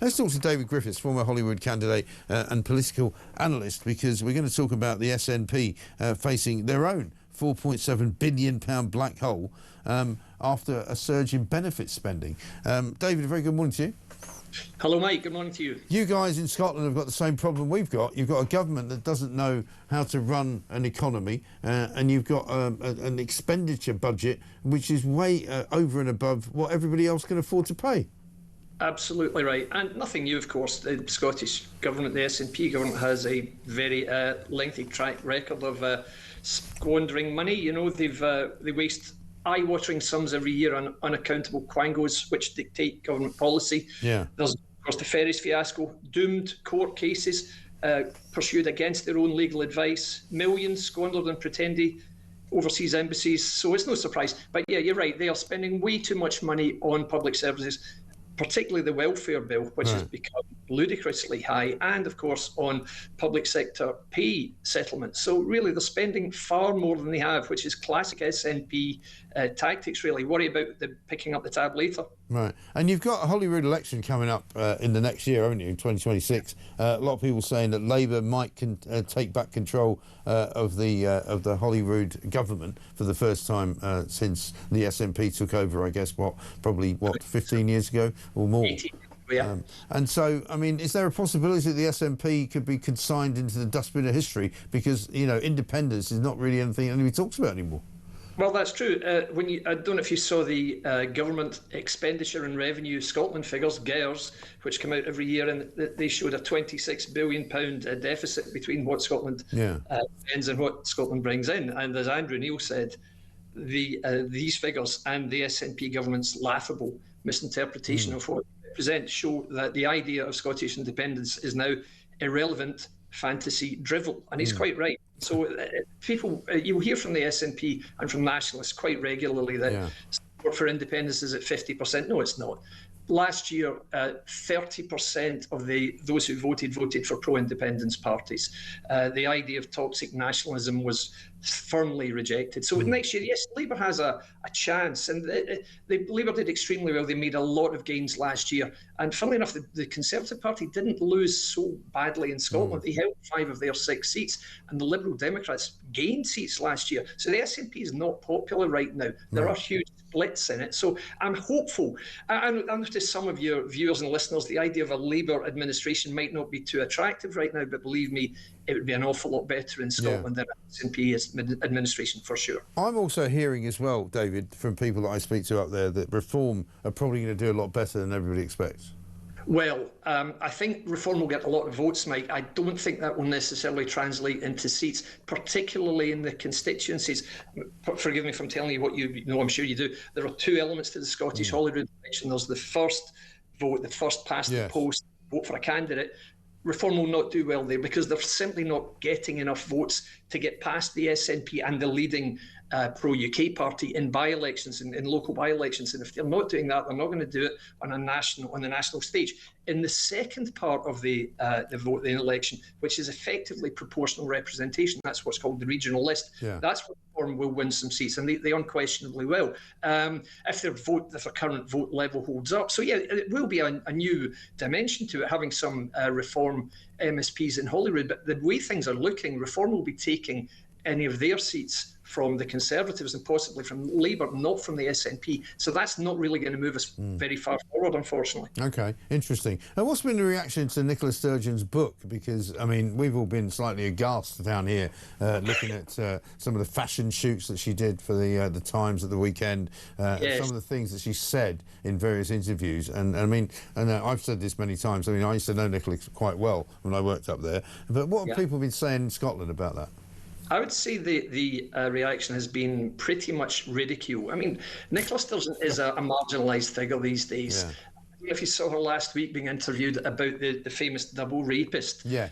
Let's talk to David Griffiths, former Hollywood candidate and political analyst, because we're going to talk about the SNP facing their own £4.7 billion black hole after a surge in benefit spending. David, a very good morning to you. Hello, Mike. Good morning to you. You guys in Scotland have got the same problem we've got. You've got a government that doesn't know how to run an economy, and you've got an expenditure budget which is way over and above what everybody else can afford to pay. Absolutely right. And nothing new, of course. The Scottish Government, the SNP Government, has a very lengthy track record of squandering money. You know, they waste eye-watering sums every year on unaccountable quangos which dictate government policy. Yeah. There's, of course, the ferries fiasco, doomed court cases pursued against their own legal advice, millions squandered on pretending overseas embassies. So it's no surprise. But yeah, you're right. They are spending way too much money on public services, particularly the welfare bill, which has become ludicrously high, and of course on public sector pay settlements. So really they're spending far more than they have, which is classic SNP tactics, really. Worry about the picking up the tab later. Right. And you've got a Holyrood election coming up in the next year, haven't you, in 2026? A lot of people saying that Labour might take back control of the Holyrood government for the first time since the SNP took over, I guess, probably 15 years ago or more? 18. Yeah. And so, I mean, is there a possibility that the SNP could be consigned into the dustbin of history because, you know, independence is not really anything anybody talks about anymore? Well, that's true. I don't know if you saw the Government Expenditure and Revenue Scotland figures, GERS, which come out every year, and they showed a £26 billion deficit between what Scotland spends and what Scotland brings in. And as Andrew Neil said, these figures and the SNP government's laughable misinterpretation of what they present show that the idea of Scottish independence is now irrelevant fantasy drivel, and he's quite right. So people, you'll hear from the SNP and from nationalists quite regularly that support for independence is at 50%. No, it's not. Last year, 30% of those who voted for pro-independence parties. The idea of toxic nationalism was firmly rejected. So next year, yes, Labour has a chance, and Labour did extremely well. They made a lot of gains last year, and funnily enough, the Conservative Party didn't lose so badly in Scotland. They held 5 of their 6 seats, and the Liberal Democrats gained seats last year. So the SNP is not popular right now. There are huge splits in it. So I'm hopeful. I noticed some of your viewers and listeners, the idea of a Labour administration might not be too attractive right now, but believe me, it would be an awful lot better in Scotland than an SNP administration for sure. I'm also hearing as well, David, from people that I speak to up there, that Reform are probably going to do a lot better than everybody expects. Well, I think Reform will get a lot of votes, Mike. I don't think that will necessarily translate into seats, particularly in the constituencies. Forgive me if I'm telling you what you know, I'm sure you do. There are 2 elements to the Scottish Holyrood election. There's the first vote, the first past the post, vote for a candidate. Reform will not do well there because they're simply not getting enough votes to get past the SNP and the leading pro-UK party in by-elections, in local by-elections. And if they're not doing that, they're not going to do it on the national stage. In the second part of the vote, the election, which is effectively proportional representation, that's what's called the regional list. That's where Reform will win some seats, and they unquestionably will, if their current vote level holds up. So yeah, it will be a new dimension to it, having some Reform MSPs in Holyrood. But the way things are looking, Reform will be taking any of their seats from the Conservatives and possibly from Labour, not from the SNP. So that's not really going to move us very far forward, unfortunately. OK, interesting. And what's been the reaction to Nicola Sturgeon's book? Because, I mean, we've all been slightly aghast down here looking at some of the fashion shoots that she did for the Times at the weekend, and some of the things that she said in various interviews. And I mean, I've said this many times, I mean, I used to know Nicola quite well when I worked up there. But what have people been saying in Scotland about that? I would say the reaction has been pretty much ridicule. I mean, Nicola Sturgeon is a marginalised figure these days. If you saw her last week being interviewed about the famous double rapist, who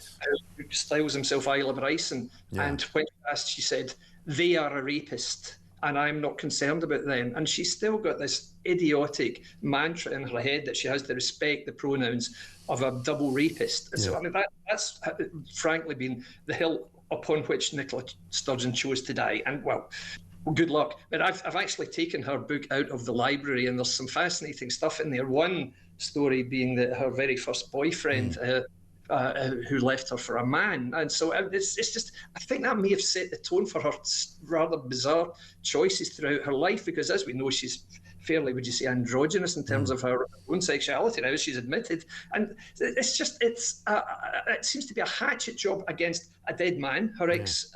styles himself Isla Bryson, and when asked, she said, "They are a rapist, and I'm not concerned about them." And she's still got this idiotic mantra in her head that she has to respect the pronouns of a double rapist. So I mean, that's frankly been the hill upon which Nicola Sturgeon chose to die. And well, Well, good luck. But I've actually taken her book out of the library, and there's some fascinating stuff in there. One story being that her very first boyfriend, who left her for a man, and so it's just, I think that may have set the tone for her rather bizarre choices throughout her life, because as we know, she's fairly, would you say, androgynous in terms of her own sexuality now, as she's admitted. And it's just, it seems to be a hatchet job against a dead man, her ex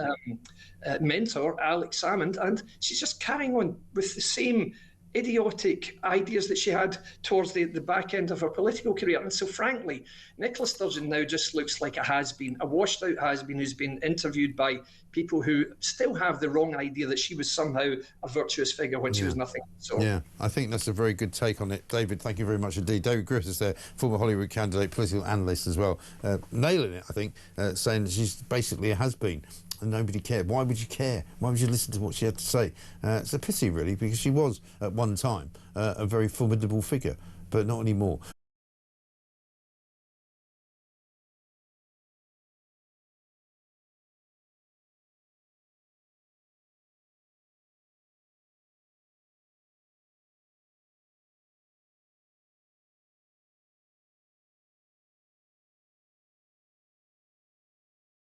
mentor, Alex Salmond, and she's just carrying on with the same idiotic ideas that she had towards the back end of her political career. And so frankly, Nicola Sturgeon now just looks like a has-been, a washed out has-been who's been interviewed by people who still have the wrong idea that she was somehow a virtuous figure when she was nothing. So yeah, I think that's a very good take on it. David, thank you very much indeed. David Griffiths there, former Holyrood candidate, political analyst as well, nailing it, I think, saying that she's basically a has-been. And nobody cared. Why would you care? Why would you listen to what she had to say? It's a pity, really, because she was, at one time, a very formidable figure, but not anymore.